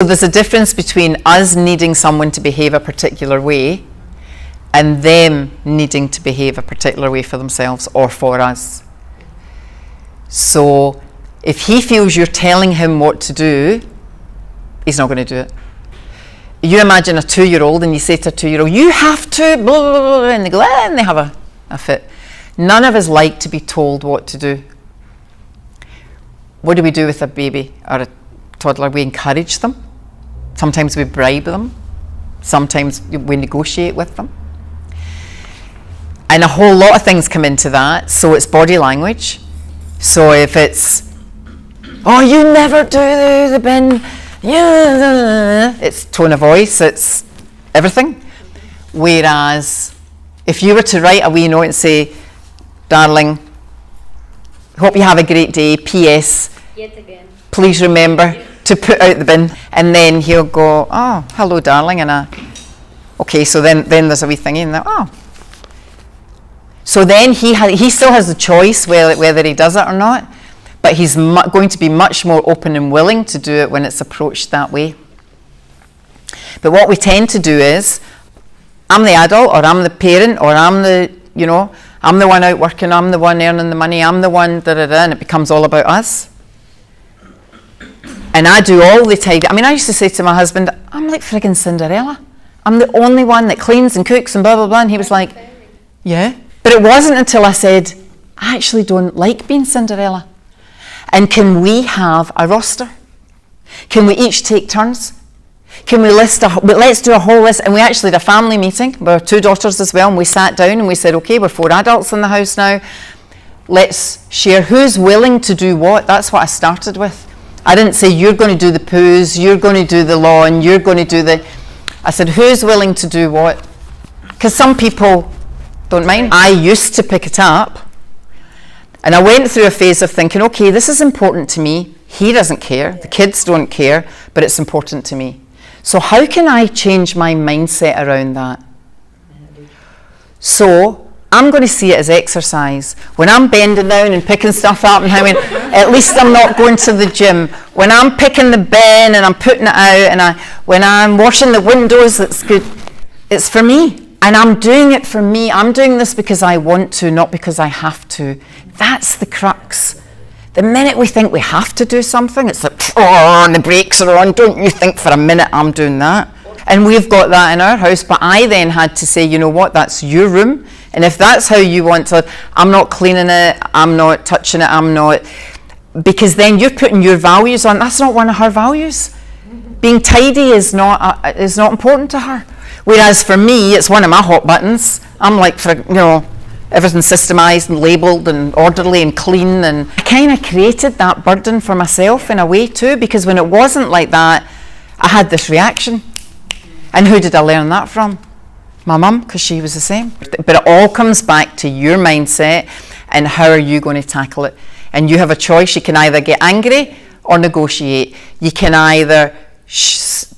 So there's a difference between us needing someone to behave a particular way and them needing to behave a particular way for themselves or for us. So if he feels you're telling him what to do, he's not going to do it. You imagine a 2-year-old and you say to a 2-year-old, you have to, blah, blah, blah, and they go, and they have a fit. None of us like to be told what to do. What do we do with a baby or a toddler? We encourage them. Sometimes we bribe them. Sometimes we negotiate with them. And a whole lot of things come into that. So it's body language. So if it's, oh, you never do the bin, it's tone of voice, it's everything. Whereas if you were to write a wee note and say, darling, hope you have a great day, P.S. Yet again. Please remember to put out the bin. And then he'll go, oh, hello, darling. And okay, so then there's a wee thingy in there, oh. So then he still has the choice whether he does it or not, but he's going to be much more open and willing to do it when it's approached that way. But what we tend to do is, I'm the adult, or I'm the parent, or I'm the one out working, I'm the one earning the money, I'm the one, and it becomes all about us. And I do all the tidy. I mean, I used to say to my husband, I'm like friggin' Cinderella. I'm the only one that cleans and cooks and blah, blah, blah. And he was like, yeah. But it wasn't until I said, I actually don't like being Cinderella. And can we have a roster? Can we each take turns? Can we let's do a whole list. And we actually had a family meeting with our 2 daughters as well. And we sat down and we said, okay, we're 4 adults in the house now. Let's share who's willing to do what. That's what I started with. I didn't say, you're going to do the poos, you're going to do the lawn, you're going to do I said, who's willing to do what? Because some people don't mind. I used to pick it up. And I went through a phase of thinking, okay, this is important to me. He doesn't care. The kids don't care, but it's important to me. So how can I change my mindset around that? So I'm going to see it as exercise. When I'm bending down and picking stuff up and having, at least I'm not going to the gym. When I'm picking the bin and I'm putting it out, and when I'm washing the windows, it's good. It's for me. And I'm doing it for me. I'm doing this because I want to, not because I have to. That's the crux. The minute we think we have to do something, it's like, oh, the brakes are on. Don't you think for a minute I'm doing that? And we've got that in our house. But I then had to say, you know what, that's your room. And if that's how you want to, I'm not cleaning it, I'm not touching it, I'm not. Because then you're putting your values on. That's not one of her values. Being tidy is not important to her. Whereas for me, it's one of my hot buttons. I'm like, everything's systemized and labeled and orderly and clean. And I kind of created that burden for myself in a way too, because when it wasn't like that, I had this reaction. And who did I learn that from? My mum, because she was the same. But it all comes back to your mindset and how are you going to tackle it. And you have a choice. You can either get angry or negotiate. You can either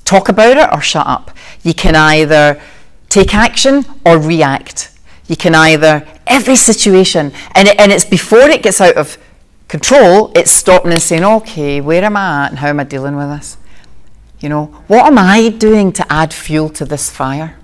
talk about it or shut up. You can either take action or react. You can either, every situation, and it's before it gets out of control, it's stopping and saying, okay, where am I at and how am I dealing with this? What am I doing to add fuel to this fire?